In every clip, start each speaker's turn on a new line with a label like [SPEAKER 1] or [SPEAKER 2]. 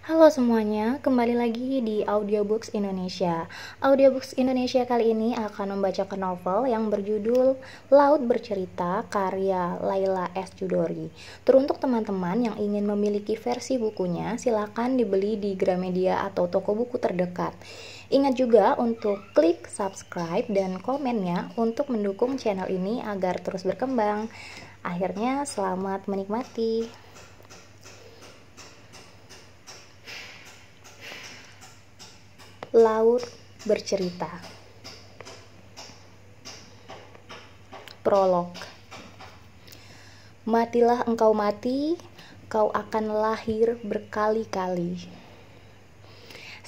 [SPEAKER 1] Halo semuanya, kembali lagi di Audiobooks Indonesia. Audiobooks Indonesia kali ini akan membacakan novel yang berjudul Laut Bercerita karya Laila S. Chudori. Teruntuk teman-teman yang ingin memiliki versi bukunya, silakan dibeli di Gramedia atau toko buku terdekat. Ingat juga untuk klik subscribe dan komennya untuk mendukung channel ini agar terus berkembang. Akhirnya, selamat menikmati. Laut Bercerita. Prolog. Matilah engkau mati, kau akan lahir berkali-kali.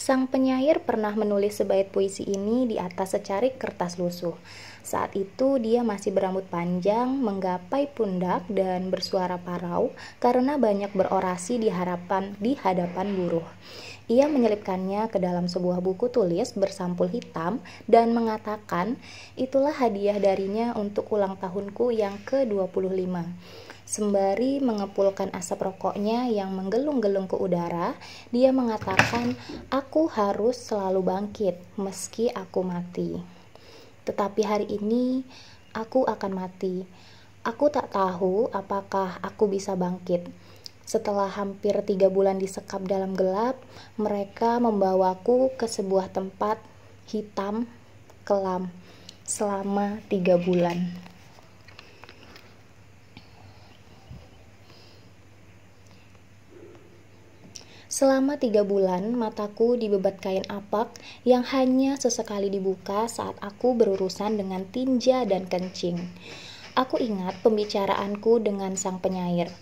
[SPEAKER 1] Sang penyair pernah menulis sebait puisi ini di atas secarik kertas lusuh. Saat itu dia masih berambut panjang, menggapai pundak dan bersuara parau karena banyak berorasi di hadapan buruh. Ia menyelipkannya ke dalam sebuah buku tulis bersampul hitam dan mengatakan, "Itulah hadiah darinya untuk ulang tahunku yang ke-25." Sembari mengepulkan asap rokoknya yang menggelung-gelung ke udara, dia mengatakan, "Aku harus selalu bangkit meski aku mati. Tetapi hari ini aku akan mati. Aku tak tahu apakah aku bisa bangkit." Setelah hampir 3 bulan disekap dalam gelap, mereka membawaku ke sebuah tempat hitam kelam selama 3 bulan. Selama 3 bulan, mataku dibebat kain apak yang hanya sesekali dibuka saat aku berurusan dengan tinja dan kencing. Aku ingat pembicaraanku dengan sang penyair.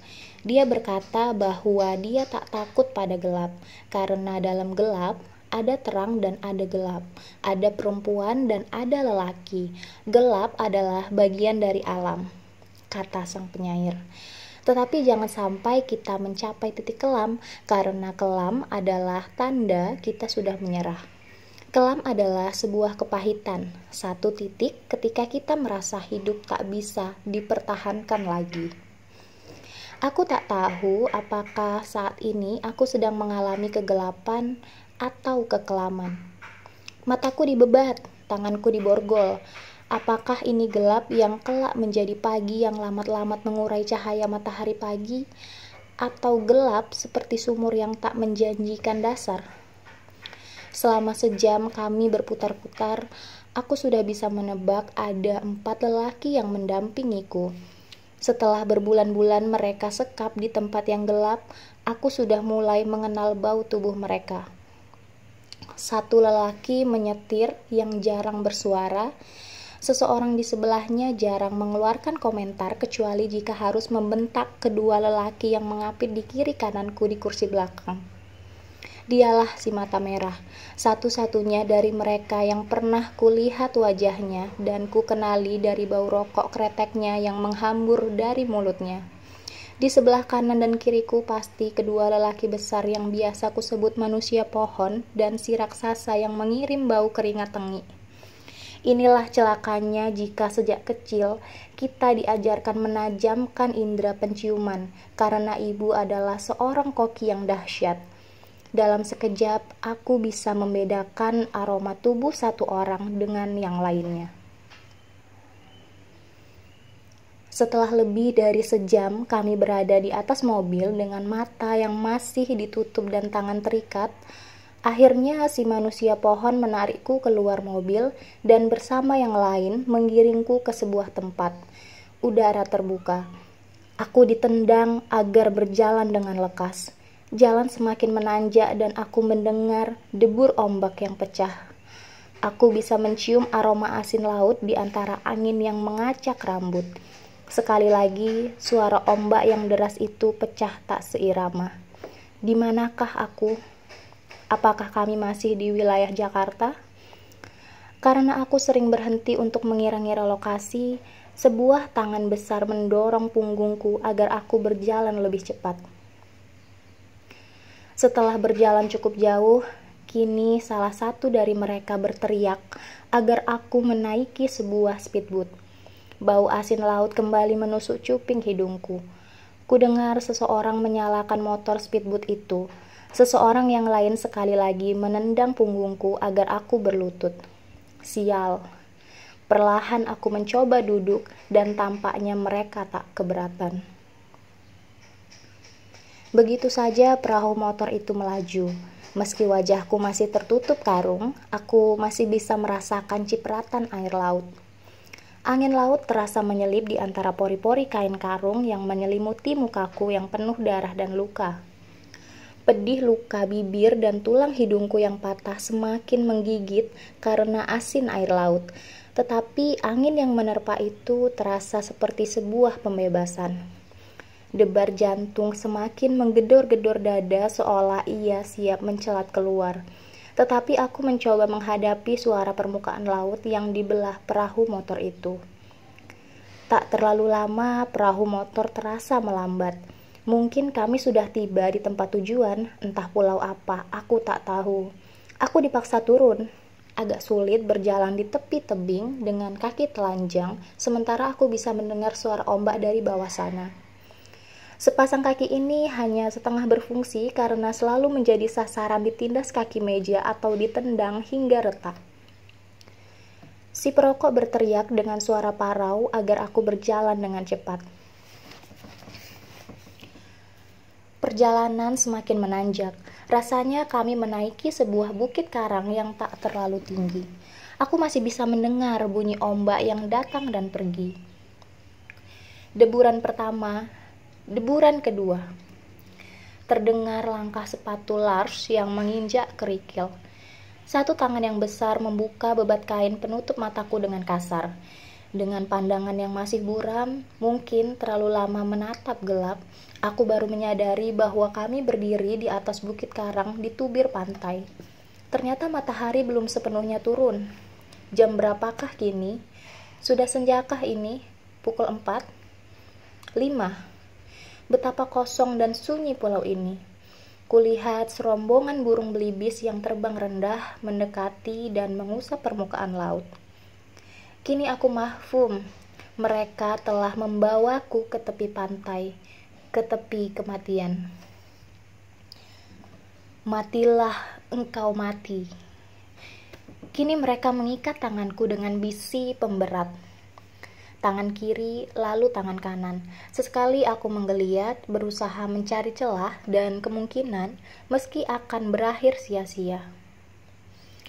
[SPEAKER 1] Dia berkata bahwa dia tak takut pada gelap, karena dalam gelap ada terang dan ada gelap, ada perempuan dan ada lelaki. Gelap adalah bagian dari alam, kata sang penyair. Tetapi jangan sampai kita mencapai titik kelam, karena kelam adalah tanda kita sudah menyerah. Kelam adalah sebuah kepahitan, satu titik ketika kita merasa hidup tak bisa dipertahankan lagi. Aku tak tahu apakah saat ini aku sedang mengalami kegelapan atau kekelaman. Mataku dibebat, tanganku diborgol. Apakah ini gelap yang kelak menjadi pagi yang lamat-lamat mengurai cahaya matahari pagi? Atau gelap seperti sumur yang tak menjanjikan dasar? Selama sejam kami berputar-putar, aku sudah bisa menebak ada 4 lelaki yang mendampingiku. Setelah berbulan-bulan mereka sekap di tempat yang gelap, aku sudah mulai mengenal bau tubuh mereka. Satu lelaki menyetir yang jarang bersuara. Seseorang di sebelahnya jarang mengeluarkan komentar kecuali jika harus membentak kedua lelaki yang mengapit di kiri kananku di kursi belakang. Dialah si mata merah, satu-satunya dari mereka yang pernah kulihat wajahnya dan ku kenali dari bau rokok kreteknya yang menghambur dari mulutnya. Di sebelah kanan dan kiriku pasti kedua lelaki besar yang biasa kusebut manusia pohon dan si raksasa yang mengirim bau keringat tengi. Inilah celakanya jika sejak kecil kita diajarkan menajamkan indera penciuman, karena ibu adalah seorang koki yang dahsyat. Dalam sekejap, aku bisa membedakan aroma tubuh satu orang dengan yang lainnya. Setelah lebih dari sejam kami berada di atas mobil dengan mata yang masih ditutup dan tangan terikat, akhirnya si manusia pohon menarikku keluar mobil dan bersama yang lain menggiringku ke sebuah tempat. Udara terbuka. Aku ditendang agar berjalan dengan lekas. Jalan semakin menanjak dan aku mendengar debur ombak yang pecah. Aku bisa mencium aroma asin laut di antara angin yang mengacak rambut. Sekali lagi, suara ombak yang deras itu pecah tak seirama. Di manakah aku? Apakah kami masih di wilayah Jakarta? Karena aku sering berhenti untuk mengira-ngira lokasi, sebuah tangan besar mendorong punggungku agar aku berjalan lebih cepat. Setelah berjalan cukup jauh, kini salah satu dari mereka berteriak agar aku menaiki sebuah speedboat. Bau asin laut kembali menusuk cuping hidungku. Kudengar seseorang menyalakan motor speedboat itu. Seseorang yang lain sekali lagi menendang punggungku agar aku berlutut. Sial. Perlahan aku mencoba duduk dan tampaknya mereka tak keberatan. Begitu saja perahu motor itu melaju. Meski wajahku masih tertutup karung, aku masih bisa merasakan cipratan air laut. Angin laut terasa menyelip di antara pori-pori kain karung yang menyelimuti mukaku yang penuh darah dan luka. Pedih luka bibir dan tulang hidungku yang patah semakin menggigit karena asin air laut. Tetapi angin yang menerpa itu terasa seperti sebuah pembebasan. Debar jantung semakin menggedor-gedor dada seolah ia siap mencelat keluar. Tetapi aku mencoba menghadapi suara permukaan laut yang dibelah perahu motor itu. Tak terlalu lama perahu motor terasa melambat. Mungkin kami sudah tiba di tempat tujuan, entah pulau apa, aku tak tahu. Aku dipaksa turun. Agak sulit berjalan di tepi tebing dengan kaki telanjang, sementara aku bisa mendengar suara ombak dari bawah sana. Sepasang kaki ini hanya setengah berfungsi karena selalu menjadi sasaran ditindas kaki meja atau ditendang hingga retak. Si perokok berteriak dengan suara parau agar aku berjalan dengan cepat. Perjalanan semakin menanjak. Rasanya kami menaiki sebuah bukit karang yang tak terlalu tinggi. Aku masih bisa mendengar bunyi ombak yang datang dan pergi. Deburan pertama, deburan kedua. Terdengar langkah sepatu Lars yang menginjak kerikil. Satu tangan yang besar membuka bebat kain penutup mataku dengan kasar. Dengan pandangan yang masih buram, mungkin terlalu lama menatap gelap, aku baru menyadari bahwa kami berdiri di atas bukit karang di tubir pantai. Ternyata matahari belum sepenuhnya turun. Jam berapakah kini? Sudah senjakah ini? Pukul 4? 5. Betapa kosong dan sunyi pulau ini. Kulihat serombongan burung belibis yang terbang rendah, mendekati dan mengusap permukaan laut. Kini aku mahfum. Mereka telah membawaku ke tepi pantai, ke tepi kematian. Matilah engkau mati. Kini mereka mengikat tanganku dengan bisi pemberat. Tangan kiri, lalu tangan kanan. Sesekali aku menggeliat, berusaha mencari celah dan kemungkinan meski akan berakhir sia-sia.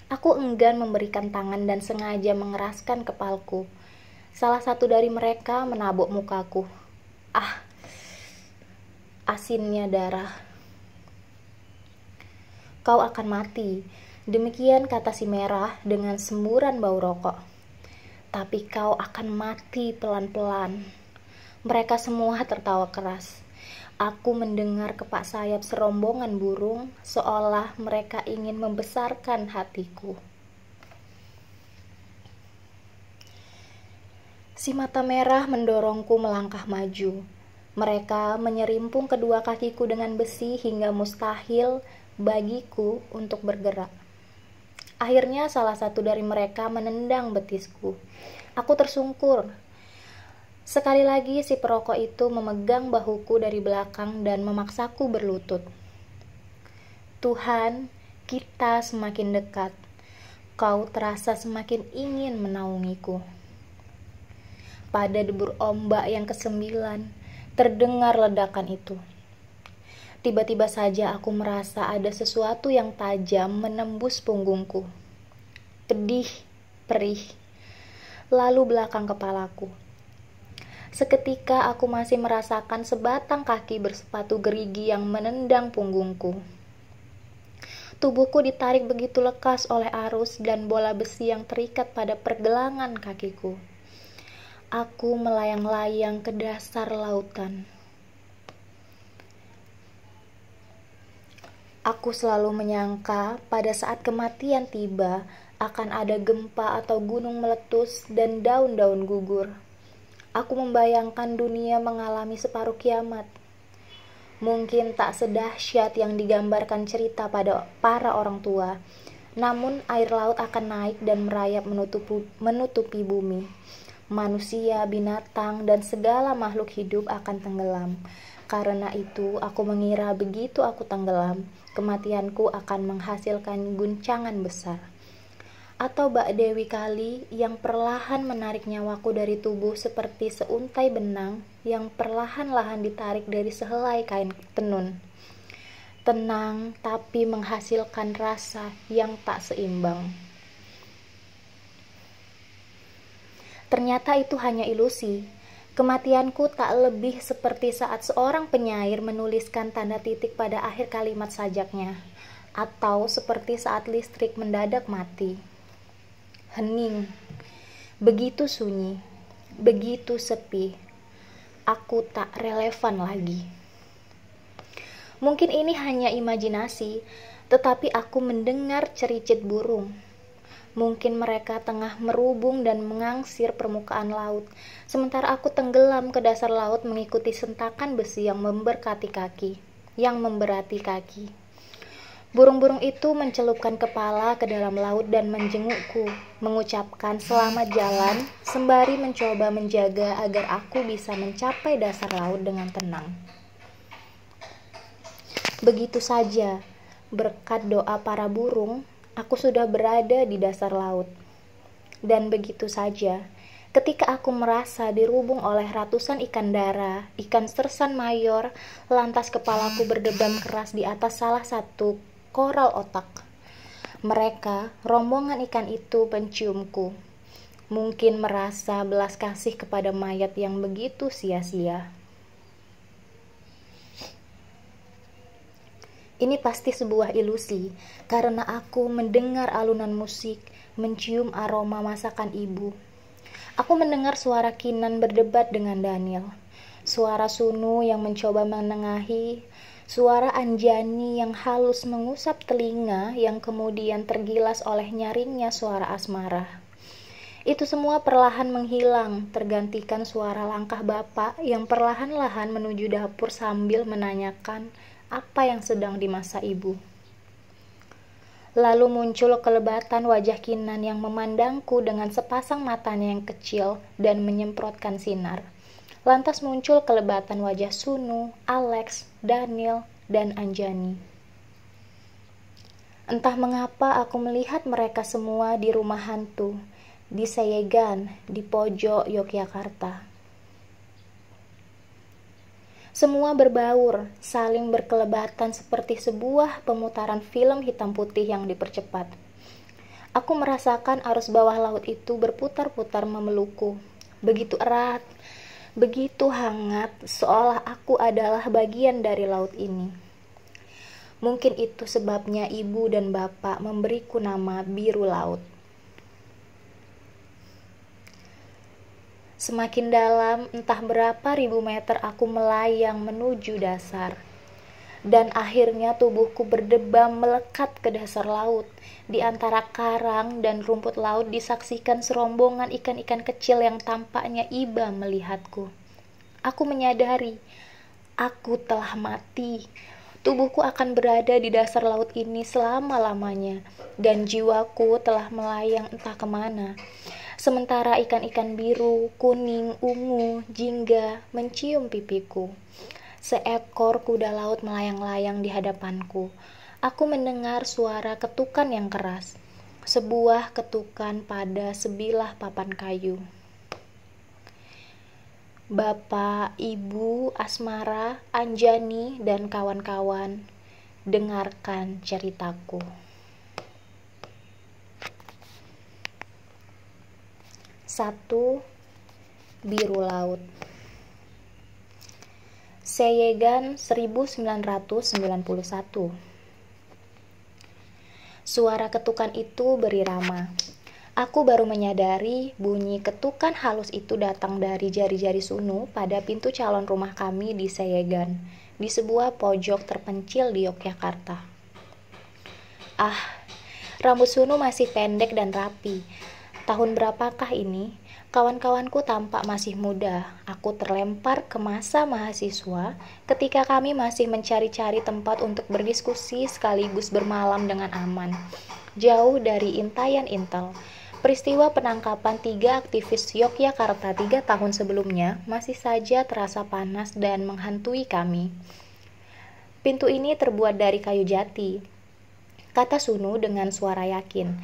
[SPEAKER 1] Aku enggan memberikan tangan dan sengaja mengeraskan kepalku. Salah satu dari mereka menabuk mukaku. Ah, asinnya darah. Kau akan mati. Demikian kata si merah dengan semburan bau rokok. Tapi kau akan mati pelan-pelan. Mereka semua tertawa keras. Aku mendengar kepak sayap serombongan burung, seolah mereka ingin membesarkan hatiku. Si mata merah mendorongku melangkah maju. Mereka menyerimpung kedua kakiku dengan besi hingga mustahil bagiku untuk bergerak. Akhirnya salah satu dari mereka menendang betisku. Aku tersungkur. Sekali lagi si perokok itu memegang bahuku dari belakang dan memaksaku berlutut. Tuhan, kita semakin dekat. Kau terasa semakin ingin menaungiku. Pada debur ombak yang ke-9, terdengar ledakan itu. Tiba-tiba saja aku merasa ada sesuatu yang tajam menembus punggungku. Pedih, perih, lalu belakang kepalaku. Seketika aku masih merasakan sebatang kaki bersepatu gerigi yang menendang punggungku. Tubuhku ditarik begitu lekas oleh arus dan bola besi yang terikat pada pergelangan kakiku. Aku melayang-layang ke dasar lautan. Aku selalu menyangka pada saat kematian tiba akan ada gempa atau gunung meletus dan daun-daun gugur. Aku membayangkan dunia mengalami separuh kiamat. Mungkin tak sedahsyat yang digambarkan cerita pada para orang tua, namun air laut akan naik dan merayap menutupi bumi. Manusia, binatang, dan segala makhluk hidup akan tenggelam. Karena itu, aku mengira begitu aku tenggelam, kematianku akan menghasilkan guncangan besar. Atau Mbak Dewi kali yang perlahan menarik nyawaku dari tubuh seperti seuntai benang yang perlahan-lahan ditarik dari sehelai kain tenun. Tenang tapi menghasilkan rasa yang tak seimbang. Ternyata itu hanya ilusi. Kematianku tak lebih seperti saat seorang penyair menuliskan tanda titik pada akhir kalimat sajaknya, atau seperti saat listrik mendadak mati. Hening, begitu sunyi, begitu sepi. Aku tak relevan lagi. Mungkin ini hanya imajinasi, tetapi aku mendengar cericit burung. Mungkin mereka tengah merubung dan mengangsir permukaan laut, sementara aku tenggelam ke dasar laut mengikuti sentakan besi yang memberkati kaki, yang memberati kaki. Burung-burung itu mencelupkan kepala ke dalam laut dan menjengukku, mengucapkan selamat jalan, sembari mencoba menjaga agar aku bisa mencapai dasar laut dengan tenang. Begitu saja, berkat doa para burung, aku sudah berada di dasar laut. Dan begitu saja, ketika aku merasa dirubung oleh ratusan ikan dara, ikan sersan mayor, lantas kepalaku berdebam keras di atas salah satu koral otak. Mereka, rombongan ikan itu menciumku. Mungkin merasa belas kasih kepada mayat yang begitu sia-sia. Ini pasti sebuah ilusi, karena aku mendengar alunan musik, mencium aroma masakan ibu. Aku mendengar suara Kinan berdebat dengan Daniel, suara Sunu yang mencoba menengahi, suara Anjani yang halus mengusap telinga yang kemudian tergilas oleh nyaringnya suara Asmara. Itu semua perlahan menghilang, tergantikan suara langkah bapak yang perlahan-lahan menuju dapur sambil menanyakan apa yang sedang dimasak ibu. Lalu muncul kelebatan wajah Kinan yang memandangku dengan sepasang matanya yang kecil dan menyemprotkan sinar. Lantas muncul kelebatan wajah Sunu, Alex, Daniel, dan Anjani. Entah mengapa aku melihat mereka semua di rumah hantu, di Sayegan, di pojok Yogyakarta. Semua berbaur, saling berkelebatan seperti sebuah pemutaran film hitam putih yang dipercepat. Aku merasakan arus bawah laut itu berputar-putar memelukku. Begitu erat, begitu hangat, seolah aku adalah bagian dari laut ini. Mungkin itu sebabnya ibu dan bapak memberiku nama Biru Laut. Semakin dalam, entah berapa ribu meter aku melayang menuju dasar. Dan akhirnya tubuhku berdebam melekat ke dasar laut. Di antara karang dan rumput laut disaksikan serombongan ikan-ikan kecil yang tampaknya iba melihatku. Aku menyadari, aku telah mati. Tubuhku akan berada di dasar laut ini selama-lamanya. Dan jiwaku telah melayang entah kemana. Sementara ikan-ikan biru, kuning, ungu, jingga mencium pipiku. Seekor kuda laut melayang-layang di hadapanku. Aku mendengar suara ketukan yang keras. Sebuah ketukan pada sebilah papan kayu. Bapak, Ibu, Asmara, Anjani, dan kawan-kawan, dengarkan ceritaku. Satu, Biru Laut. Sayegan 1991. Suara ketukan itu berirama. Aku baru menyadari bunyi ketukan halus itu datang dari jari-jari Sunu pada pintu calon rumah kami di Sayegan, di sebuah pojok terpencil di Yogyakarta. Ah, rambut Sunu masih pendek dan rapi. Tahun berapakah ini? Kawan-kawanku tampak masih muda. Aku terlempar ke masa mahasiswa ketika kami masih mencari-cari tempat untuk berdiskusi sekaligus bermalam dengan aman, jauh dari intayan intel. Peristiwa penangkapan 3 aktivis Yogyakarta 3 tahun sebelumnya masih saja terasa panas dan menghantui kami. Pintu ini terbuat dari kayu jati, kata Sunu dengan suara yakin.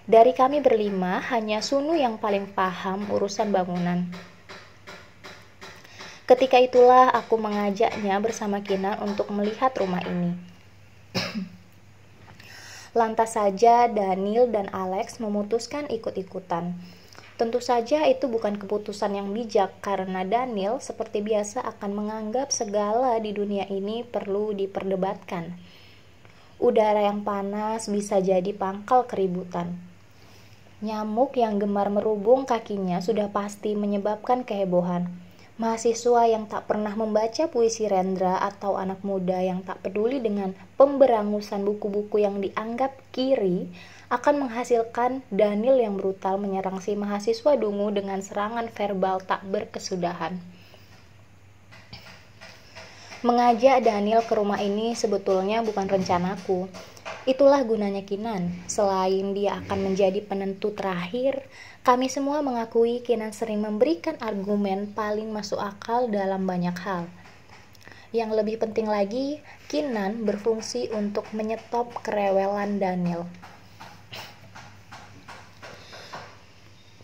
[SPEAKER 1] Dari kami berlima, hanya Sunu yang paling paham urusan bangunan. Ketika itulah aku mengajaknya bersama Kinan untuk melihat rumah ini. Lantas saja Daniel dan Alex memutuskan ikut-ikutan. Tentu saja itu bukan keputusan yang bijak karena Daniel seperti biasa akan menganggap segala di dunia ini perlu diperdebatkan. Udara yang panas bisa jadi pangkal keributan. Nyamuk yang gemar merubung kakinya sudah pasti menyebabkan kehebohan. Mahasiswa yang tak pernah membaca puisi Rendra atau anak muda yang tak peduli dengan pemberangusan buku-buku yang dianggap kiri akan menghasilkan Daniel yang brutal menyerang si mahasiswa dungu dengan serangan verbal tak berkesudahan. Mengajak Daniel ke rumah ini sebetulnya bukan rencanaku. Itulah gunanya Kinan. Selain dia akan menjadi penentu terakhir, kami semua mengakui Kinan sering memberikan argumen paling masuk akal dalam banyak hal. Yang lebih penting lagi, Kinan berfungsi untuk menyetop kerewelan Daniel.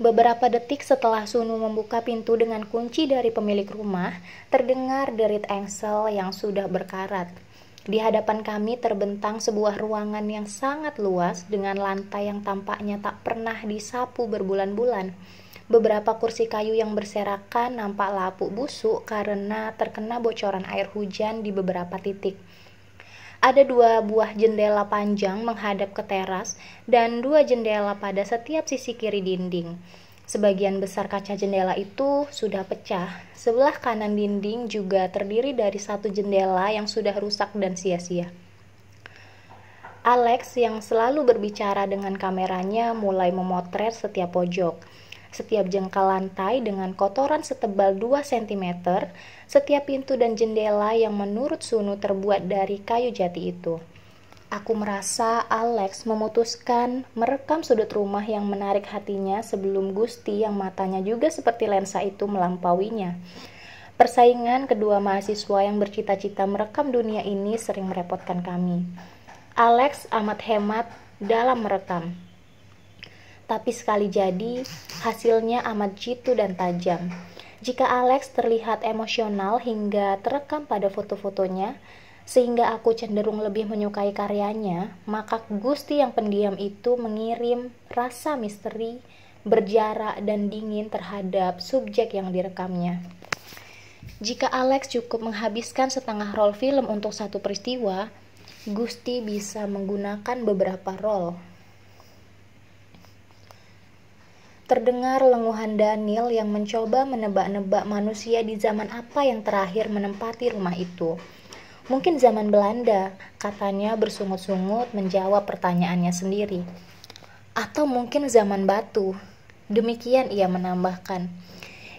[SPEAKER 1] Beberapa detik setelah Sunu membuka pintu dengan kunci dari pemilik rumah, terdengar derit engsel yang sudah berkarat. Di hadapan kami terbentang sebuah ruangan yang sangat luas dengan lantai yang tampaknya tak pernah disapu berbulan-bulan. Beberapa kursi kayu yang berserakan nampak lapuk busuk karena terkena bocoran air hujan di beberapa titik. Ada 2 buah jendela panjang menghadap ke teras dan 2 jendela pada setiap sisi kiri dinding. Sebagian besar kaca jendela itu sudah pecah. Sebelah kanan dinding juga terdiri dari 1 jendela yang sudah rusak dan sia-sia. Alex yang selalu berbicara dengan kameranya mulai memotret setiap pojok, setiap jengkal lantai dengan kotoran setebal 2 cm, setiap pintu dan jendela yang menurut Sunu terbuat dari kayu jati itu. Aku merasa Alex memutuskan merekam sudut rumah yang menarik hatinya sebelum Gusti yang matanya juga seperti lensa itu melampauinya. Persaingan kedua mahasiswa yang bercita-cita merekam dunia ini sering merepotkan kami. Alex amat hemat dalam merekam. Tapi sekali jadi, hasilnya amat jitu dan tajam. Jika Alex terlihat emosional hingga terekam pada foto-fotonya, sehingga aku cenderung lebih menyukai karyanya, maka Gusti yang pendiam itu mengirim rasa misteri, berjarak dan dingin terhadap subjek yang direkamnya. Jika Alex cukup menghabiskan setengah roll film untuk satu peristiwa, Gusti bisa menggunakan beberapa roll. Terdengar lenguhan Daniel yang mencoba menebak-nebak manusia di zaman apa yang terakhir menempati rumah itu. Mungkin zaman Belanda, katanya bersungut-sungut menjawab pertanyaannya sendiri. Atau mungkin zaman batu, demikian ia menambahkan.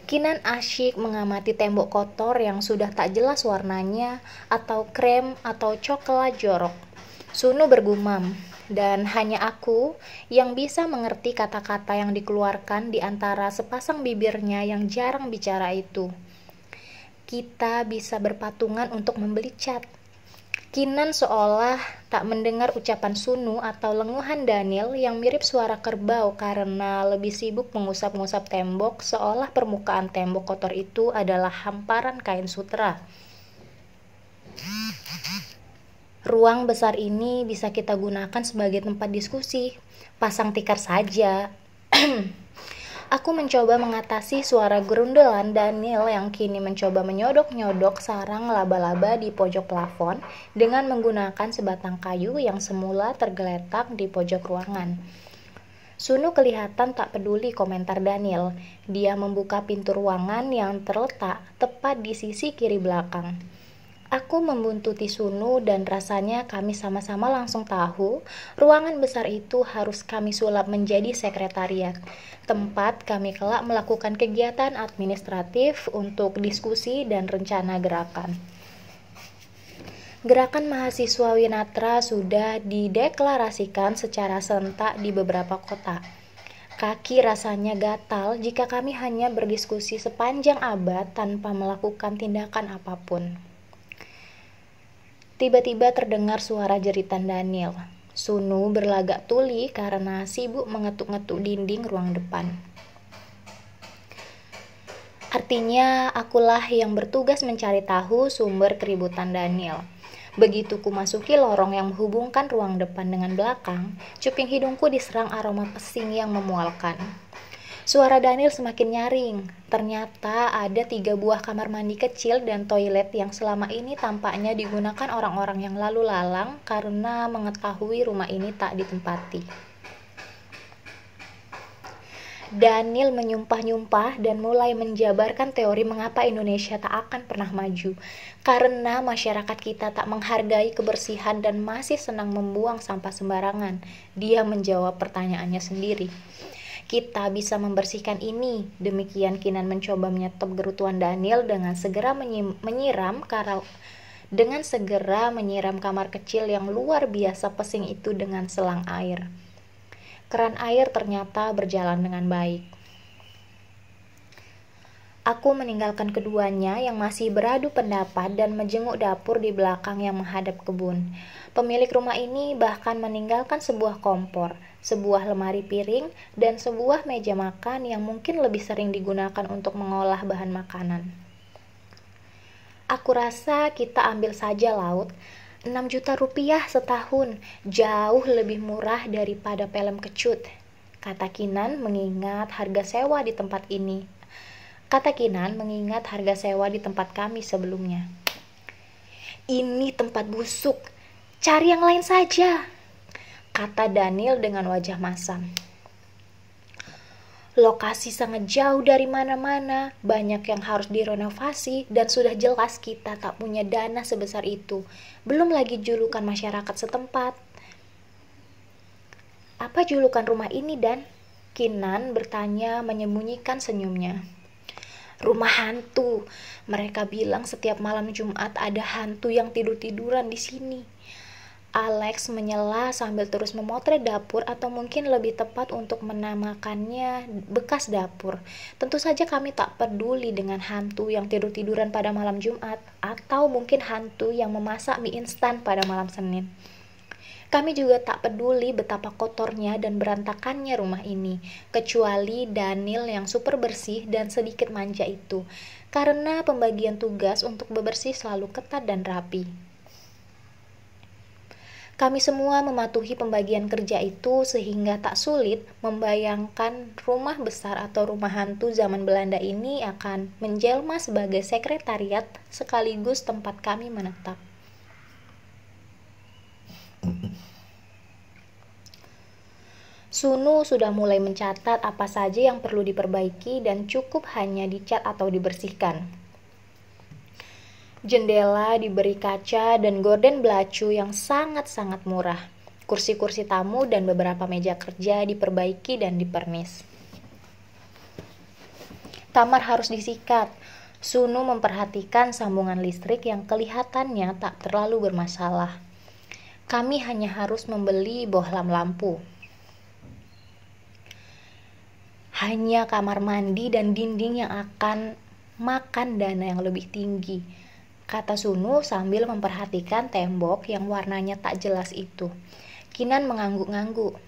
[SPEAKER 1] Kinan asyik mengamati tembok kotor yang sudah tak jelas warnanya, atau krem atau coklat jorok. Sunu bergumam, dan hanya aku yang bisa mengerti kata-kata yang dikeluarkan di antara sepasang bibirnya yang jarang bicara itu. Kita bisa berpatungan untuk membeli cat. Kinan seolah tak mendengar ucapan Sunu atau lenguhan Daniel yang mirip suara kerbau karena lebih sibuk mengusap-ngusap tembok seolah permukaan tembok kotor itu adalah hamparan kain sutra. Ruang besar ini bisa kita gunakan sebagai tempat diskusi. Pasang tikar saja. Aku mencoba mengatasi suara gerundelan Daniel yang kini mencoba menyodok-nyodok sarang laba-laba di pojok plafon dengan menggunakan sebatang kayu yang semula tergeletak di pojok ruangan. Sunu kelihatan tak peduli komentar Daniel. Dia membuka pintu ruangan yang terletak tepat di sisi kiri belakang. Aku membuntuti Sunu dan rasanya kami sama-sama langsung tahu ruangan besar itu harus kami sulap menjadi sekretariat, tempat kami kelak melakukan kegiatan administratif untuk diskusi dan rencana gerakan. Gerakan mahasiswa Winatra sudah dideklarasikan secara serentak di beberapa kota. Kaki rasanya gatal jika kami hanya berdiskusi sepanjang abad tanpa melakukan tindakan apapun. Tiba-tiba terdengar suara jeritan Daniel. Sunu berlagak tuli karena sibuk mengetuk-ngetuk dinding ruang depan. Artinya, akulah yang bertugas mencari tahu sumber keributan Daniel. Begitu ku masuki lorong yang menghubungkan ruang depan dengan belakang, cuping hidungku diserang aroma pesing yang memualkan. Suara Daniel semakin nyaring. Ternyata ada 3 buah kamar mandi kecil dan toilet yang selama ini tampaknya digunakan orang-orang yang lalu lalang karena mengetahui rumah ini tak ditempati. Daniel menyumpah-nyumpah dan mulai menjabarkan teori mengapa Indonesia tak akan pernah maju. Karena masyarakat kita tak menghargai kebersihan dan masih senang membuang sampah sembarangan. Dia menjawab pertanyaannya sendiri. Kita bisa membersihkan ini. Demikian Kinan mencoba menyetop gerutuan Daniel dengan segera menyiram kamar kecil yang luar biasa pesing itu dengan selang air. Keran air ternyata berjalan dengan baik. Aku meninggalkan keduanya yang masih beradu pendapat dan menjenguk dapur di belakang yang menghadap kebun. Pemilik rumah ini bahkan meninggalkan sebuah kompor, sebuah lemari piring, dan sebuah meja makan yang mungkin lebih sering digunakan untuk mengolah bahan makanan. Aku rasa kita ambil saja laut. 6 juta rupiah setahun, jauh lebih murah daripada film kecut, kata Kinan mengingat harga sewa di tempat kami sebelumnya. Ini tempat busuk, cari yang lain saja, kata Daniel dengan wajah masam. Lokasi sangat jauh dari mana-mana, banyak yang harus direnovasi, dan sudah jelas kita tak punya dana sebesar itu. Belum lagi julukan masyarakat setempat. Apa julukan rumah ini, Dan? Kinan bertanya menyembunyikan senyumnya. Rumah hantu. Mereka bilang setiap malam Jumat ada hantu yang tidur-tiduran di sini. Alex menyela sambil terus memotret dapur, atau mungkin lebih tepat untuk menamakannya bekas dapur. Tentu saja kami tak peduli dengan hantu yang tidur-tiduran pada malam Jumat, atau mungkin hantu yang memasak mie instan pada malam Senin. Kami juga tak peduli betapa kotornya dan berantakannya rumah ini, kecuali Daniel yang super bersih dan sedikit manja itu, karena pembagian tugas untuk bebersih selalu ketat dan rapi. Kami semua mematuhi pembagian kerja itu sehingga tak sulit membayangkan rumah besar atau rumah hantu zaman Belanda ini akan menjelma sebagai sekretariat sekaligus tempat kami menetap. Sunu sudah mulai mencatat apa saja yang perlu diperbaiki dan cukup hanya dicat atau dibersihkan. Jendela diberi kaca dan gorden belacu yang sangat-sangat murah. Kursi-kursi tamu dan beberapa meja kerja diperbaiki dan dipernis. Kamar harus disikat. Sunu memperhatikan sambungan listrik yang kelihatannya tak terlalu bermasalah. Kami hanya harus membeli bohlam lampu. Hanya kamar mandi dan dinding yang akan makan dana yang lebih tinggi, kata Sunu sambil memperhatikan tembok yang warnanya tak jelas itu. Kinan mengangguk-ngangguk.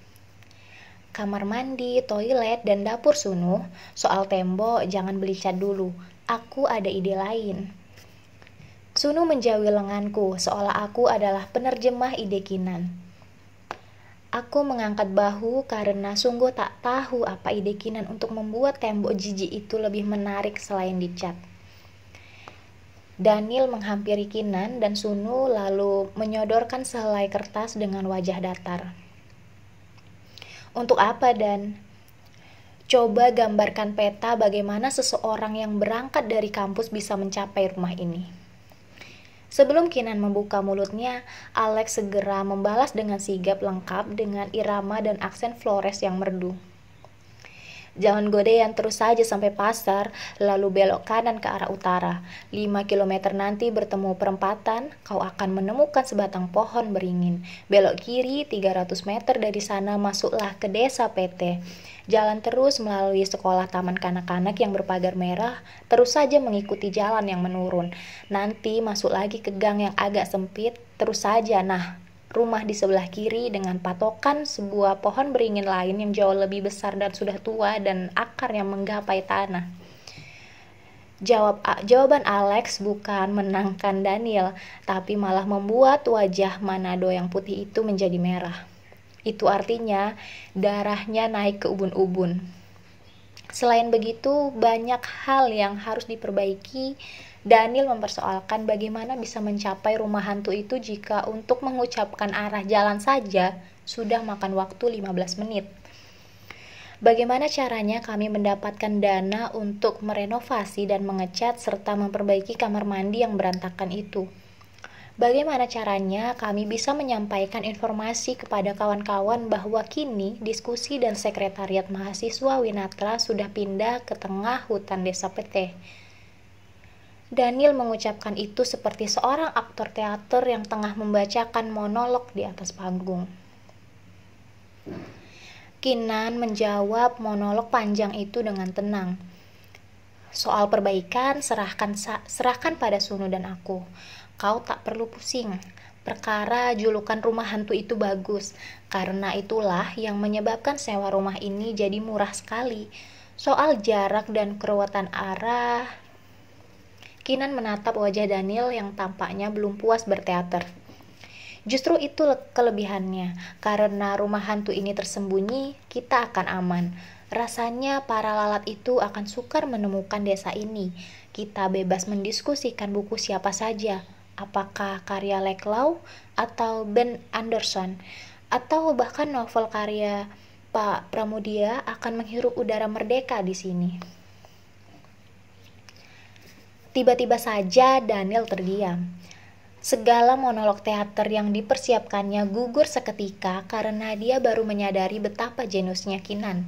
[SPEAKER 1] Kamar mandi, toilet, dan dapur Sunu. Soal tembok jangan beli cat dulu. Aku ada ide lain. Sunu menjauhi lenganku seolah aku adalah penerjemah ide Kinan. Aku mengangkat bahu karena sungguh tak tahu apa ide Kinan untuk membuat tembok jijik itu lebih menarik selain dicat. Daniel menghampiri Kinan dan Sunu lalu menyodorkan sehelai kertas dengan wajah datar. Untuk apa, Dan? Coba gambarkan peta bagaimana seseorang yang berangkat dari kampus bisa mencapai rumah ini. Sebelum Kinan membuka mulutnya, Alex segera membalas dengan sigap lengkap dengan irama dan aksen Flores yang merdu. Jalan Godean terus saja sampai pasar, lalu belok kanan ke arah utara. 5 kilometer nanti bertemu perempatan, kau akan menemukan sebatang pohon beringin. Belok kiri 300 meter dari sana masuklah ke desa PT. Jalan terus melalui sekolah taman kanak-kanak yang berpagar merah, terus saja mengikuti jalan yang menurun. Nanti masuk lagi ke gang yang agak sempit, terus saja. Nah, rumah di sebelah kiri dengan patokan sebuah pohon beringin lain yang jauh lebih besar dan sudah tua dan akar yang menggapai tanah. Jawaban Alex bukan menangkan Daniel, tapi malah membuat wajah Manado yang putih itu menjadi merah. Itu artinya darahnya naik ke ubun-ubun. Selain begitu, banyak hal yang harus diperbaiki. Daniel mempersoalkan bagaimana bisa mencapai rumah hantu itu jika untuk mengucapkan arah jalan saja sudah makan waktu 15 menit. Bagaimana caranya kami mendapatkan dana untuk merenovasi dan mengecat serta memperbaiki kamar mandi yang berantakan itu? Bagaimana caranya kami bisa menyampaikan informasi kepada kawan-kawan bahwa kini diskusi dan sekretariat mahasiswa Winatra sudah pindah ke tengah hutan desa PT? Daniel mengucapkan itu seperti seorang aktor teater yang tengah membacakan monolog di atas panggung. Kinan menjawab monolog panjang itu dengan tenang. Soal perbaikan serahkan pada Sunu dan aku. Kau tak perlu pusing. Perkara julukan rumah hantu itu bagus, karena itulah yang menyebabkan sewa rumah ini jadi murah sekali. Soal jarak dan keruwetan arah, Kinan menatap wajah Daniel yang tampaknya belum puas berteater. Justru itu kelebihannya, karena rumah hantu ini tersembunyi, kita akan aman. Rasanya para lalat itu akan sukar menemukan desa ini. Kita bebas mendiskusikan buku siapa saja, apakah karya Leklau atau Ben Anderson, atau bahkan novel karya Pak Pramudia akan menghirup udara merdeka di sini. Tiba-tiba saja Daniel terdiam. Segala monolog teater yang dipersiapkannya gugur seketika karena dia baru menyadari betapa jeniusnya Kinan.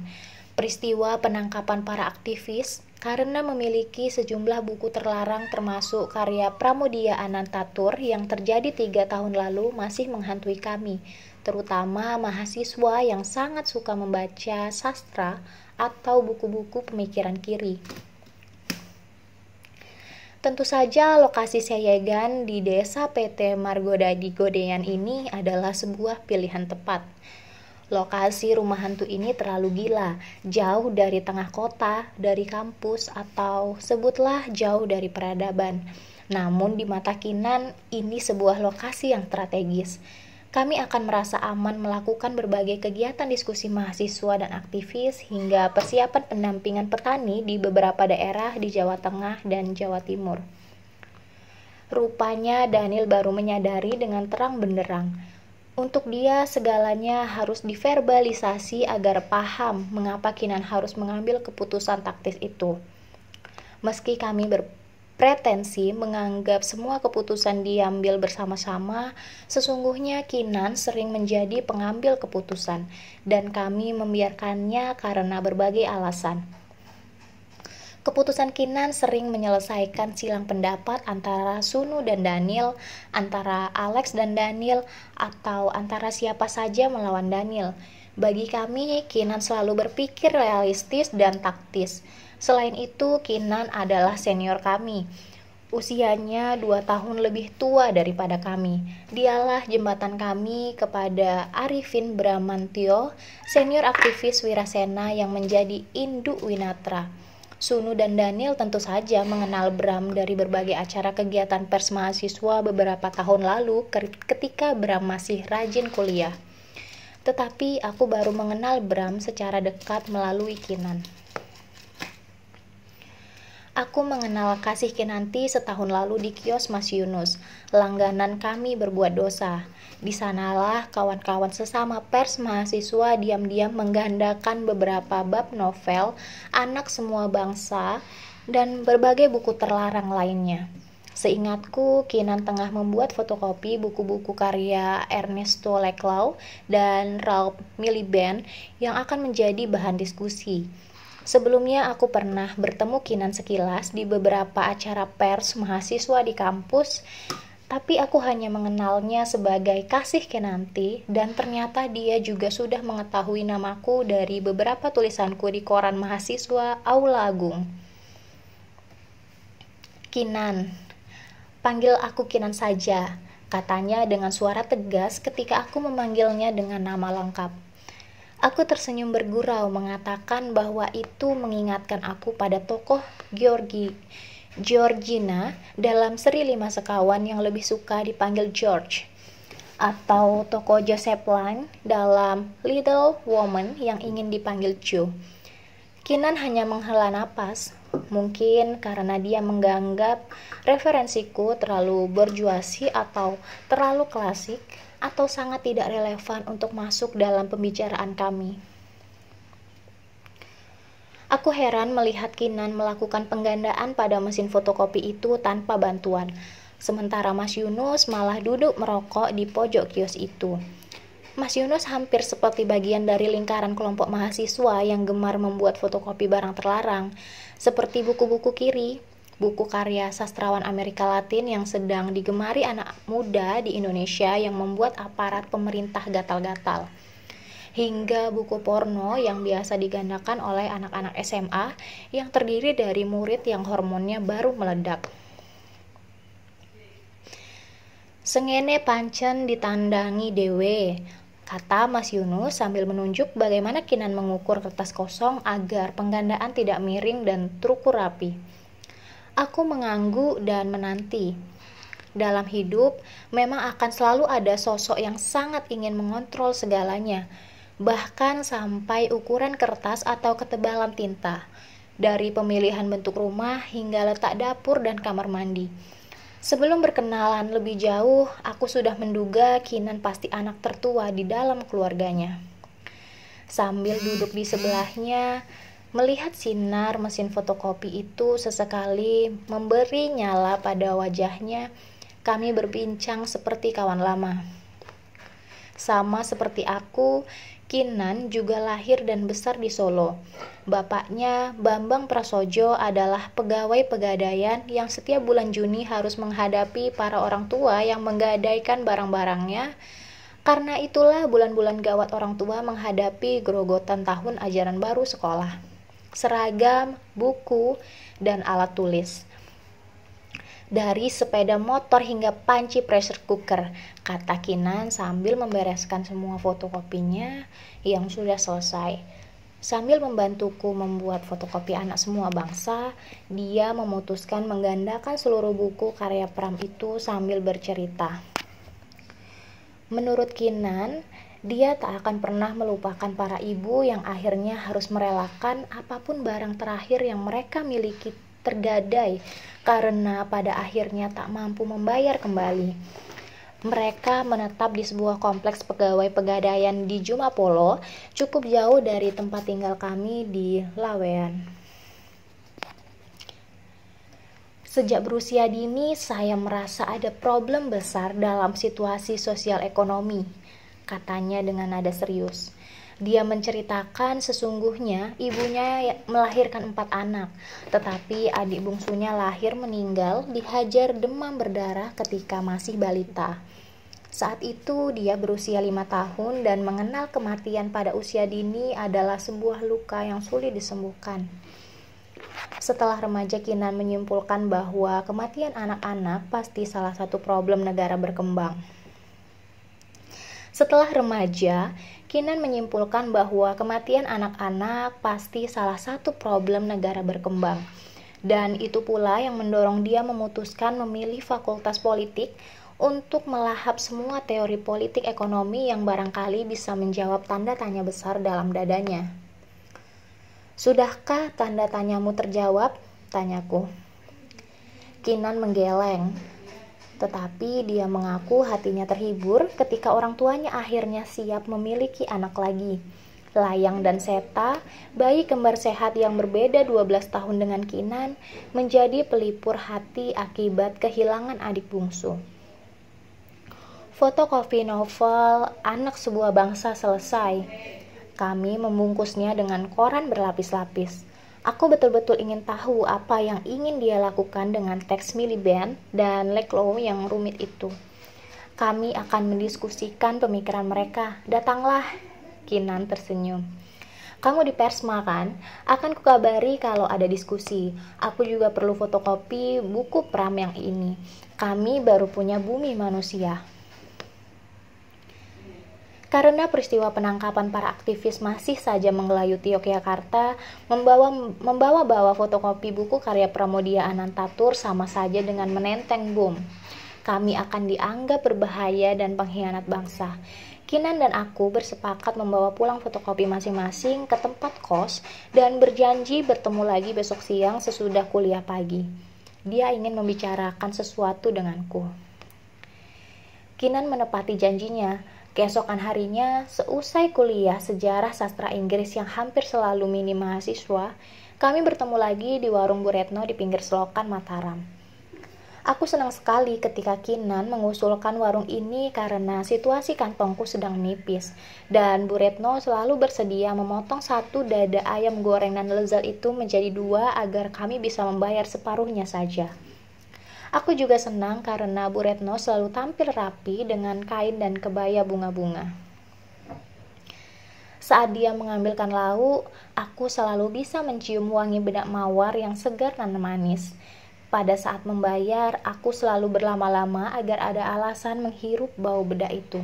[SPEAKER 1] Peristiwa penangkapan para aktivis karena memiliki sejumlah buku terlarang termasuk karya Pramudia Anantatur yang terjadi 3 tahun lalu masih menghantui kami, terutama mahasiswa yang sangat suka membaca sastra atau buku-buku pemikiran kiri. Tentu saja lokasi Seyegan di desa PT Margodadi Godean ini adalah sebuah pilihan tepat. Lokasi rumah hantu ini terlalu gila, jauh dari tengah kota, dari kampus, atau sebutlah jauh dari peradaban. Namun di mata Kinan, ini sebuah lokasi yang strategis. Kami akan merasa aman melakukan berbagai kegiatan diskusi mahasiswa dan aktivis hingga persiapan pendampingan petani di beberapa daerah di Jawa Tengah dan Jawa Timur. Rupanya Daniel baru menyadari dengan terang benderang. Untuk dia segalanya harus diverbalisasi agar paham mengapa Kinan harus mengambil keputusan taktis itu. Meski kami pretensi menganggap semua keputusan diambil bersama-sama, sesungguhnya Kinan sering menjadi pengambil keputusan, dan kami membiarkannya karena berbagai alasan. Keputusan Kinan sering menyelesaikan silang pendapat antara Sunu dan Daniel, antara Alex dan Daniel, atau antara siapa saja melawan Daniel. Bagi kami, Kinan selalu berpikir realistis dan taktis. Selain itu, Kinan adalah senior kami. Usianya 2 tahun lebih tua daripada kami. Dialah jembatan kami kepada Arifin Bramantio, senior aktivis Wirasena yang menjadi induk Winatra. Sunu dan Daniel tentu saja mengenal Bram dari berbagai acara kegiatan pers mahasiswa beberapa tahun lalu ketika Bram masih rajin kuliah. Tetapi aku baru mengenal Bram secara dekat melalui Kinan. Aku mengenal Kasih Kinanti setahun lalu di kios Mas Yunus, langganan kami berbuat dosa. Di sanalah kawan-kawan sesama pers mahasiswa diam-diam menggandakan beberapa bab novel, Anak Semua Bangsa, dan berbagai buku terlarang lainnya. Seingatku, Kinan tengah membuat fotokopi buku-buku karya Ernesto Leklau dan Ralph Miliband yang akan menjadi bahan diskusi. Sebelumnya aku pernah bertemu Kinan sekilas di beberapa acara pers mahasiswa di kampus, tapi aku hanya mengenalnya sebagai Kasih Kinanti, dan ternyata dia juga sudah mengetahui namaku dari beberapa tulisanku di koran mahasiswa Aula Agung. Kinan, panggil aku Kinan saja, katanya dengan suara tegas ketika aku memanggilnya dengan nama lengkap. Aku tersenyum bergurau mengatakan bahwa itu mengingatkan aku pada tokoh Georgina dalam seri 5 sekawan yang lebih suka dipanggil George, atau tokoh Josephine dalam Little Woman yang ingin dipanggil Jo. Kinan hanya menghela napas, mungkin karena dia menganggap referensiku terlalu borjuasi atau terlalu klasik, atau sangat tidak relevan untuk masuk dalam pembicaraan kami. Aku heran melihat Kinan melakukan penggandaan pada mesin fotokopi itu tanpa bantuan, sementara Mas Yunus malah duduk merokok di pojok kios itu. Mas Yunus hampir seperti bagian dari lingkaran kelompok mahasiswa yang gemar membuat fotokopi barang terlarang, seperti buku-buku kiri, buku karya sastrawan Amerika Latin yang sedang digemari anak muda di Indonesia yang membuat aparat pemerintah gatal-gatal, hingga buku porno yang biasa digandakan oleh anak-anak SMA yang terdiri dari murid yang hormonnya baru meledak. Sengene pancen ditandangi dewe, kata Mas Yunus sambil menunjuk bagaimana Kinan mengukur kertas kosong agar penggandaan tidak miring dan terukur rapi. Aku mengangguk dan menanti. Dalam hidup, memang akan selalu ada sosok yang sangat ingin mengontrol segalanya, bahkan sampai ukuran kertas atau ketebalan tinta, dari pemilihan bentuk rumah hingga letak dapur dan kamar mandi. Sebelum berkenalan lebih jauh, aku sudah menduga Kinan pasti anak tertua di dalam keluarganya. Sambil duduk di sebelahnya, melihat sinar mesin fotokopi itu sesekali memberi nyala pada wajahnya, kami berbincang seperti kawan lama. Sama seperti aku, Kinan juga lahir dan besar di Solo. Bapaknya, Bambang Prasojo, adalah pegawai pegadaian yang setiap bulan Juni harus menghadapi para orang tua yang menggadaikan barang-barangnya. Karena itulah bulan-bulan gawat orang tua menghadapi grogotan tahun ajaran baru sekolah, seragam, buku, dan alat tulis. Dari sepeda motor hingga panci pressure cooker, kata Kinan sambil membereskan semua fotokopinya yang sudah selesai. Sambil membantuku membuat fotokopi anak semua bangsa, dia memutuskan menggandakan seluruh buku karya Pram itu sambil bercerita. Menurut Kinan, dia tak akan pernah melupakan para ibu yang akhirnya harus merelakan apapun barang terakhir yang mereka miliki tergadai karena pada akhirnya tak mampu membayar kembali. Mereka menetap di sebuah kompleks pegawai pegadaian di Jumapolo, cukup jauh dari tempat tinggal kami di Lawean. Sejak berusia dini, saya merasa ada problem besar dalam situasi sosial ekonomi, katanya dengan nada serius. Dia menceritakan sesungguhnya ibunya melahirkan 4 anak, tetapi adik bungsunya lahir meninggal dihajar demam berdarah ketika masih balita. Saat itu dia berusia 5 tahun dan mengenal kematian pada usia dini adalah sebuah luka yang sulit disembuhkan. Setelah remaja, Kinan menyimpulkan bahwa kematian anak-anak pasti salah satu problem negara berkembang. Setelah remaja, Kinan menyimpulkan bahwa kematian anak-anak pasti salah satu problem negara berkembang. Dan itu pula yang mendorong dia memutuskan memilih fakultas politik untuk melahap semua teori politik ekonomi yang barangkali bisa menjawab tanda tanya besar dalam dadanya. Sudahkah tanda tanyamu terjawab? Tanyaku. Kinan menggeleng. Tetapi dia mengaku hatinya terhibur ketika orang tuanya akhirnya siap memiliki anak lagi. Layang dan Seta, bayi kembar sehat yang berbeda 12 tahun dengan Kinan, menjadi pelipur hati akibat kehilangan adik bungsu. Fotokopi novel Anak Sebuah Bangsa selesai. Kami membungkusnya dengan koran berlapis-lapis. Aku betul-betul ingin tahu apa yang ingin dia lakukan dengan teks Miliband dan Leklow yang rumit itu. Kami akan mendiskusikan pemikiran mereka. Datanglah, Kinan tersenyum. Kamu di Persma kan? Akan kukabari kalau ada diskusi. Aku juga perlu fotokopi buku Pram yang ini. Kami baru punya Bumi Manusia. Karena peristiwa penangkapan para aktivis masih saja menggelayuti Yogyakarta, membawa fotokopi buku karya Pramoedya Anantatur sama saja dengan menenteng bom. Kami akan dianggap berbahaya dan pengkhianat bangsa. Kinan dan aku bersepakat membawa pulang fotokopi masing-masing ke tempat kos dan berjanji bertemu lagi besok siang sesudah kuliah pagi. Dia ingin membicarakan sesuatu denganku. Kinan menepati janjinya. Keesokan harinya, seusai kuliah sejarah sastra Inggris yang hampir selalu minim mahasiswa, kami bertemu lagi di warung Bu Retno di pinggir selokan Mataram. Aku senang sekali ketika Kinan mengusulkan warung ini karena situasi kantongku sedang nipis, dan Bu Retno selalu bersedia memotong satu dada ayam goreng dan lezat itu menjadi dua agar kami bisa membayar separuhnya saja. Aku juga senang karena Bu Retno selalu tampil rapi dengan kain dan kebaya bunga-bunga. Saat dia mengambilkan lauk, aku selalu bisa mencium wangi bedak mawar yang segar dan manis. Pada saat membayar, aku selalu berlama-lama agar ada alasan menghirup bau bedak itu.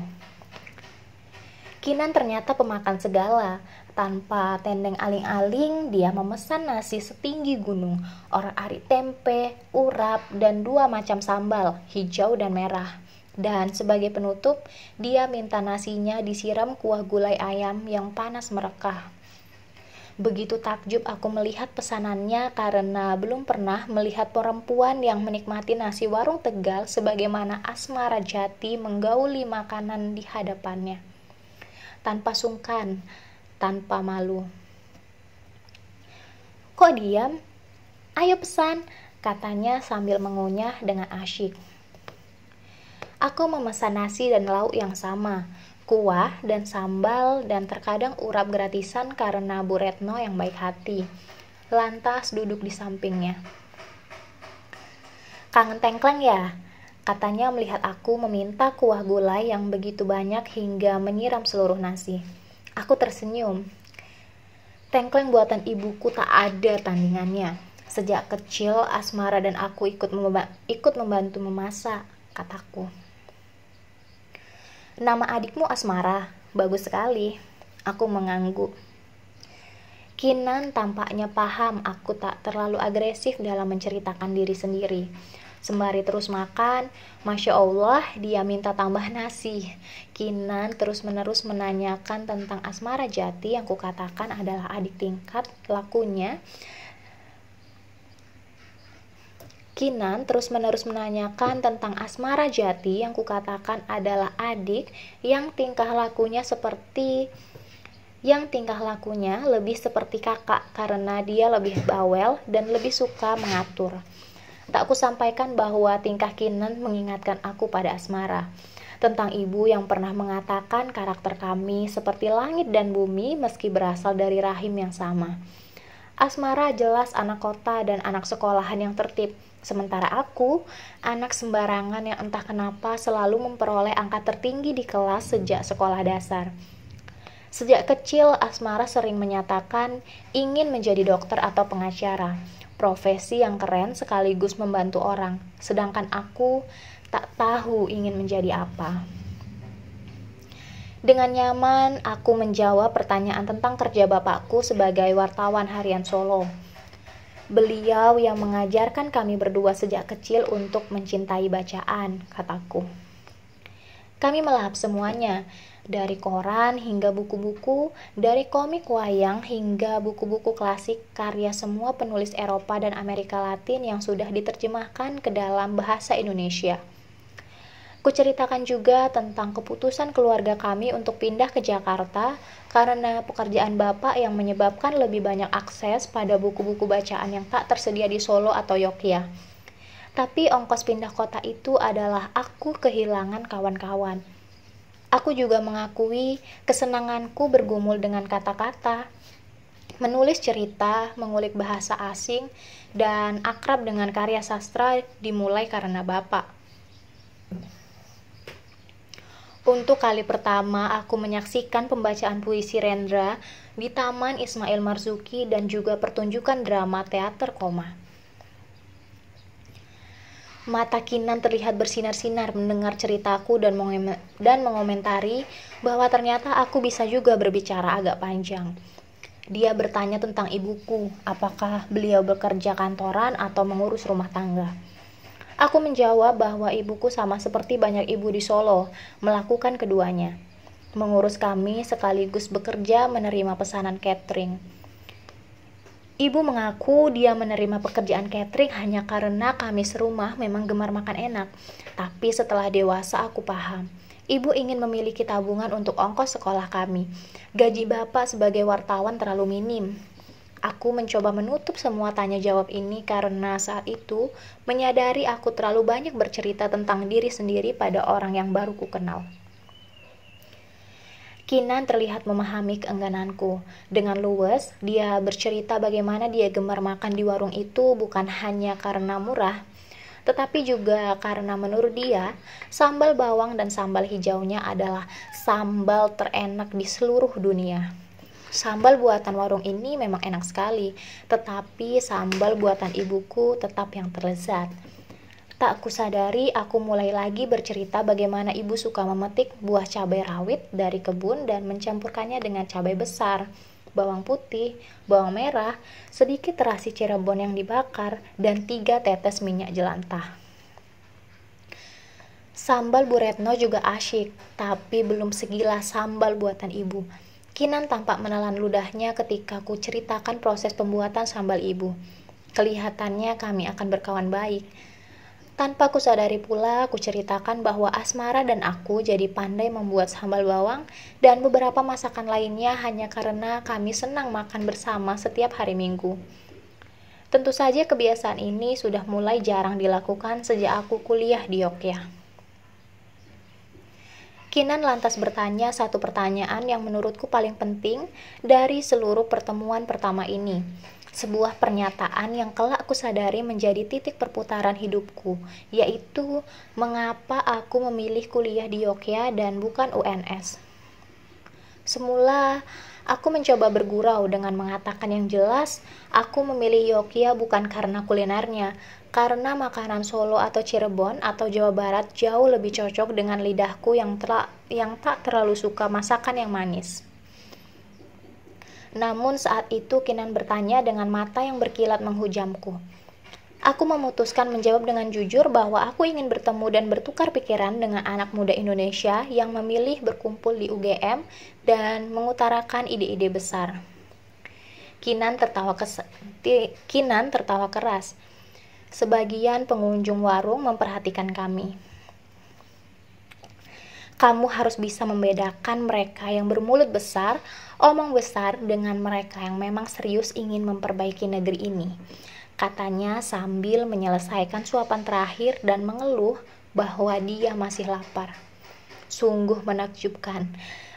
[SPEAKER 1] Kinan ternyata pemakan segala. Tanpa tendeng aling-aling, dia memesan nasi setinggi gunung, orak-arik tempe, urap, dan 2 macam sambal, hijau dan merah. Dan sebagai penutup, dia minta nasinya disiram kuah gulai ayam yang panas merekah. Begitu takjub aku melihat pesanannya karena belum pernah melihat perempuan yang menikmati nasi warung Tegal sebagaimana Asmara Jati menggauli makanan di hadapannya. Tanpa sungkan, tanpa malu. Kok diam? Ayo pesan, katanya sambil mengunyah dengan asyik. Aku memesan nasi dan lauk yang sama, kuah dan sambal dan terkadang urap gratisan karena Bu Retno yang baik hati. Lantas duduk di sampingnya. Kangen tengkleng ya? Katanya melihat aku meminta kuah gulai yang begitu banyak hingga menyiram seluruh nasi. Aku tersenyum. Tengkleng buatan ibuku tak ada tandingannya. Sejak kecil, Asmara dan aku ikut membantu memasak, kataku. Nama adikmu Asmara, bagus sekali. Aku mengangguk. Kinan tampaknya paham aku tak terlalu agresif dalam menceritakan diri sendiri. Sembari terus makan, Masya Allah dia minta tambah nasi. Kinan terus-menerus menanyakan tentang Asmara Jati yang kukatakan adalah adik tingkat lakunya. Kinan terus-menerus menanyakan tentang Asmara Jati yang kukatakan adalah adik yang tingkah lakunya lebih seperti kakak karena dia lebih bawel dan lebih suka mengatur. Tak kusampaikan bahwa tingkah Kinan mengingatkan aku pada Asmara. Tentang ibu yang pernah mengatakan karakter kami seperti langit dan bumi meski berasal dari rahim yang sama. Asmara jelas anak kota dan anak sekolahan yang tertib. Sementara aku, anak sembarangan yang entah kenapa selalu memperoleh angka tertinggi di kelas sejak sekolah dasar. Sejak kecil, Asmara sering menyatakan ingin menjadi dokter atau pengacara. Profesi yang keren sekaligus membantu orang, sedangkan aku tak tahu ingin menjadi apa. Dengan nyaman, aku menjawab pertanyaan tentang kerja bapakku sebagai wartawan harian Solo. Beliau yang mengajarkan kami berdua sejak kecil untuk mencintai bacaan, kataku. Kami melahap semuanya, dari koran hingga buku-buku, dari komik wayang hingga buku-buku klasik karya semua penulis Eropa dan Amerika Latin yang sudah diterjemahkan ke dalam bahasa Indonesia. Kuceritakan juga tentang keputusan keluarga kami untuk pindah ke Jakarta karena pekerjaan bapak yang menyebabkan lebih banyak akses pada buku-buku bacaan yang tak tersedia di Solo atau Yogyakarta. Tapi ongkos pindah kota itu adalah aku kehilangan kawan-kawan. Aku juga mengakui kesenanganku bergumul dengan kata-kata. Menulis cerita, mengulik bahasa asing, dan akrab dengan karya sastra dimulai karena Bapak. Untuk kali pertama, aku menyaksikan pembacaan puisi Rendra di Taman Ismail Marzuki dan juga pertunjukan drama teater Koma. Mata Kinan terlihat bersinar-sinar mendengar ceritaku dan mengomentari bahwa ternyata aku bisa juga berbicara agak panjang. Dia bertanya tentang ibuku, apakah beliau bekerja kantoran atau mengurus rumah tangga. Aku menjawab bahwa ibuku sama seperti banyak ibu di Solo, melakukan keduanya. Mengurus kami sekaligus bekerja menerima pesanan catering. Ibu mengaku dia menerima pekerjaan catering hanya karena kami serumah memang gemar makan enak. Tapi setelah dewasa aku paham. Ibu ingin memiliki tabungan untuk ongkos sekolah kami. Gaji bapak sebagai wartawan terlalu minim. Aku mencoba menutup semua tanya jawab ini karena saat itu menyadari aku terlalu banyak bercerita tentang diri sendiri pada orang yang baru ku kenal. Kinan terlihat memahami keenggananku. Dengan luwes, dia bercerita bagaimana dia gemar makan di warung itu bukan hanya karena murah, tetapi juga karena menurut dia, sambal bawang dan sambal hijaunya adalah sambal terenak di seluruh dunia. Sambal buatan warung ini memang enak sekali, tetapi sambal buatan ibuku tetap yang terlezat. Tak kusadari, aku mulai lagi bercerita bagaimana ibu suka memetik buah cabai rawit dari kebun dan mencampurkannya dengan cabai besar, bawang putih, bawang merah, sedikit terasi Cirebon yang dibakar, dan 3 tetes minyak jelantah. Sambal Bu Retno juga asyik, tapi belum segila sambal buatan ibu. Kinan tampak menelan ludahnya ketika ku ceritakan proses pembuatan sambal ibu. Kelihatannya kami akan berkawan baik. Tanpa kusadari pula, ku ceritakan bahwa Asmara dan aku jadi pandai membuat sambal bawang dan beberapa masakan lainnya hanya karena kami senang makan bersama setiap hari Minggu. Tentu saja kebiasaan ini sudah mulai jarang dilakukan sejak aku kuliah di Yogyakarta. Kinan lantas bertanya satu pertanyaan yang menurutku paling penting dari seluruh pertemuan pertama ini. Sebuah pernyataan yang kelak kusadari menjadi titik perputaran hidupku, yaitu mengapa aku memilih kuliah di Yogyakarta dan bukan UNS. Semula, aku mencoba bergurau dengan mengatakan yang jelas, aku memilih Yogyakarta bukan karena kulinernya, karena makanan Solo atau Cirebon atau Jawa Barat jauh lebih cocok dengan lidahku yang tak terlalu suka masakan yang manis. Namun saat itu Kinan bertanya dengan mata yang berkilat menghujamku. Aku memutuskan menjawab dengan jujur bahwa aku ingin bertemu dan bertukar pikiran dengan anak muda Indonesia yang memilih berkumpul di UGM dan mengutarakan ide-ide besar. Kinan tertawa keras. Sebagian pengunjung warung memperhatikan kami. Kamu harus bisa membedakan mereka yang bermulut besar, omong besar dengan mereka yang memang serius ingin memperbaiki negeri ini, katanya sambil menyelesaikan suapan terakhir dan mengeluh bahwa dia masih lapar. Sungguh menakjubkan,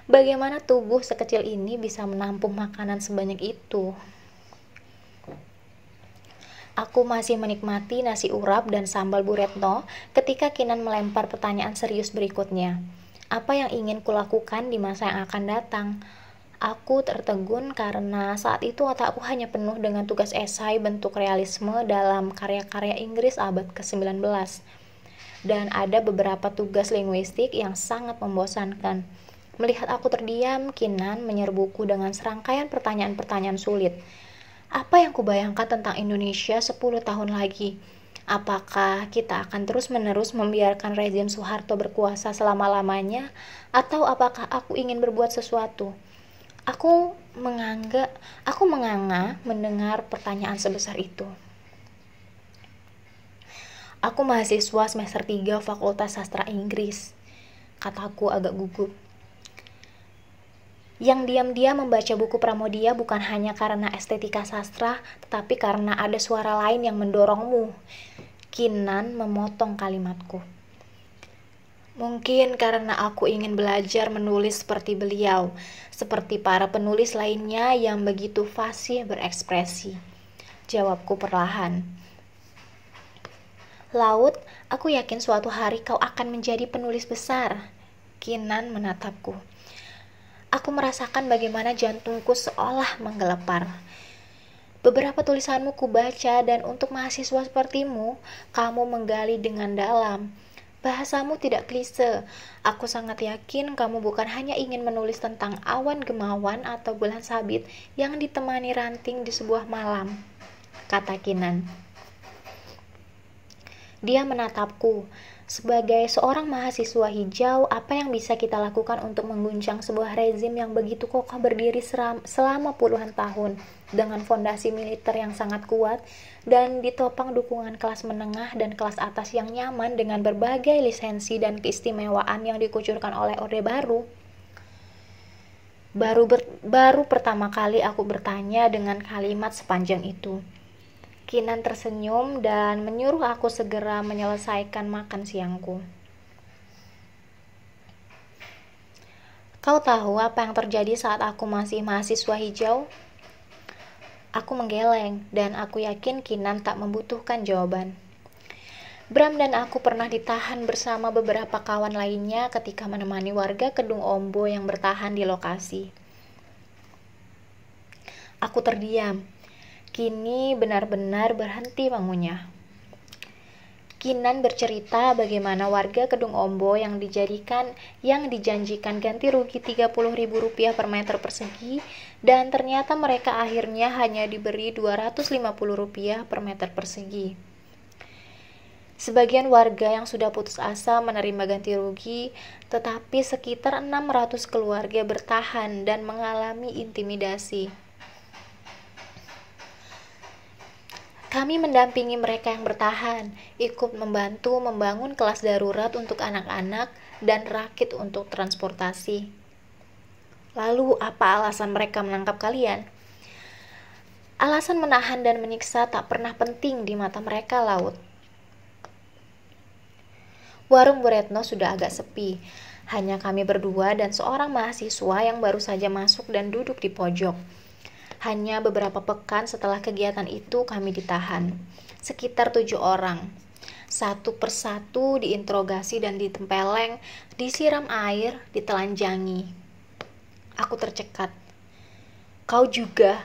[SPEAKER 1] bagaimana tubuh sekecil ini bisa menampung makanan sebanyak itu. Aku masih menikmati nasi urap dan sambal Bu Retno ketika Kinan melempar pertanyaan serius berikutnya. Apa yang ingin kulakukan di masa yang akan datang? Aku tertegun karena saat itu otakku hanya penuh dengan tugas esai bentuk realisme dalam karya-karya Inggris abad ke-19. Dan ada beberapa tugas linguistik yang sangat membosankan. Melihat aku terdiam, Kinan menyerbuku dengan serangkaian pertanyaan-pertanyaan sulit. Apa yang kubayangkan tentang Indonesia 10 tahun lagi? Apakah kita akan terus-menerus membiarkan rezim Soeharto berkuasa selama-lamanya? Atau apakah aku ingin berbuat sesuatu? Aku menganga mendengar pertanyaan sebesar itu. Aku mahasiswa semester 3 Fakultas Sastra Inggris, kataku agak gugup. Yang diam-diam membaca buku Pramodia bukan hanya karena estetika sastra, tetapi karena ada suara lain yang mendorongmu. Kinan memotong kalimatku. Mungkin karena aku ingin belajar menulis seperti beliau, seperti para penulis lainnya yang begitu fasih berekspresi. Jawabku perlahan. Laut, aku yakin suatu hari kau akan menjadi penulis besar. Kinan menatapku. Aku merasakan bagaimana jantungku seolah menggelepar. Beberapa tulisanmu kubaca dan untuk mahasiswa sepertimu, kamu menggali dengan dalam. Bahasamu tidak klise. Aku sangat yakin kamu bukan hanya ingin menulis tentang awan gemawan atau bulan sabit yang ditemani ranting di sebuah malam, kata Kinan. Dia menatapku. Sebagai seorang mahasiswa hijau, apa yang bisa kita lakukan untuk mengguncang sebuah rezim yang begitu kokoh berdiri selama puluhan tahun dengan fondasi militer yang sangat kuat dan ditopang dukungan kelas menengah dan kelas atas yang nyaman dengan berbagai lisensi dan keistimewaan yang dikucurkan oleh Orde Baru? Baru pertama kali aku bertanya dengan kalimat sepanjang itu. Kinan tersenyum dan menyuruh aku segera menyelesaikan makan siangku. Kau tahu apa yang terjadi saat aku masih mahasiswa hijau? Aku menggeleng dan aku yakin Kinan tak membutuhkan jawaban. Bram dan aku pernah ditahan bersama beberapa kawan lainnya ketika menemani warga Kedung Ombo yang bertahan di lokasi. Aku terdiam. Kini benar-benar berhenti mengunyah. Kinan bercerita bagaimana warga Kedung Ombo yang dijanjikan ganti rugi Rp30.000 per meter persegi dan ternyata mereka akhirnya hanya diberi Rp250 per meter persegi. Sebagian warga yang sudah putus asa menerima ganti rugi, tetapi sekitar 600 keluarga bertahan dan mengalami intimidasi. Kami mendampingi mereka yang bertahan, ikut membantu membangun kelas darurat untuk anak-anak dan rakit untuk transportasi. Lalu, apa alasan mereka menangkap kalian? Alasan menahan dan menyiksa tak pernah penting di mata mereka, Laut. Warung Bu Retno sudah agak sepi. Hanya kami berdua dan seorang mahasiswa yang baru saja masuk dan duduk di pojok. Hanya beberapa pekan setelah kegiatan itu kami ditahan. Sekitar 7 orang. Satu persatu diinterogasi dan ditempeleng, disiram air, ditelanjangi. Aku tercekat. Kau juga?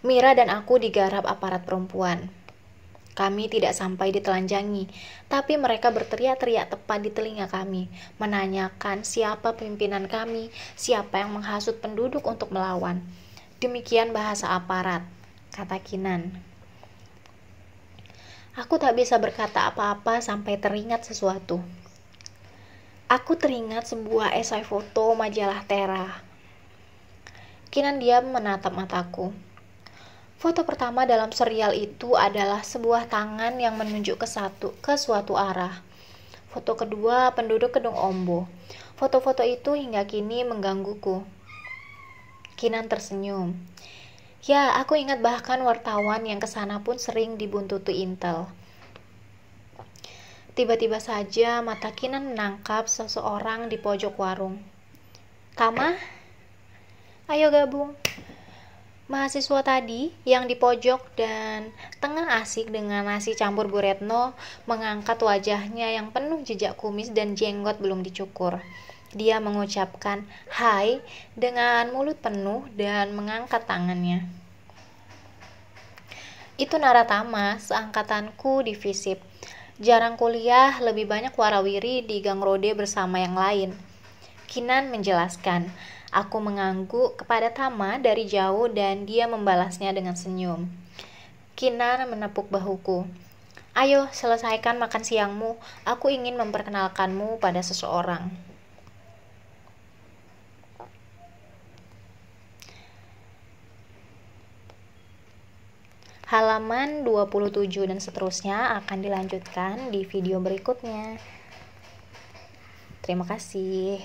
[SPEAKER 1] Mira dan aku digarap aparat perempuan. Kami tidak sampai ditelanjangi, tapi mereka berteriak-teriak tepat di telinga kami, menanyakan siapa pimpinan kami, siapa yang menghasut penduduk untuk melawan. Demikian bahasa aparat, kata Kinan. Aku tak bisa berkata apa-apa sampai teringat sesuatu. Aku teringat sebuah esai foto majalah Tera. Kinan diam menatap mataku. Foto pertama dalam serial itu adalah sebuah tangan yang menunjuk ke suatu arah. Foto kedua penduduk Kedung Ombo. Foto-foto itu hingga kini menggangguku. Kinan tersenyum. Ya, aku ingat bahkan wartawan yang kesana pun sering dibuntuti intel. Tiba-tiba saja mata Kinan menangkap seseorang di pojok warung. Tama? Ayo gabung. Mahasiswa tadi yang di pojok dan tengah asik dengan nasi campur Bu Retno mengangkat wajahnya yang penuh jejak kumis dan jenggot belum dicukur. Dia mengucapkan hai dengan mulut penuh dan mengangkat tangannya. Itu Naratama, seangkatanku di FISIP. Jarang kuliah, lebih banyak warawiri di Gang Rode bersama yang lain. Kinan menjelaskan. Aku mengangguk kepada Tama dari jauh dan dia membalasnya dengan senyum. Kinan menepuk bahuku. Ayo, selesaikan makan siangmu. Aku ingin memperkenalkanmu pada seseorang. Halaman 27 dan seterusnya akan dilanjutkan di video berikutnya. Terima kasih.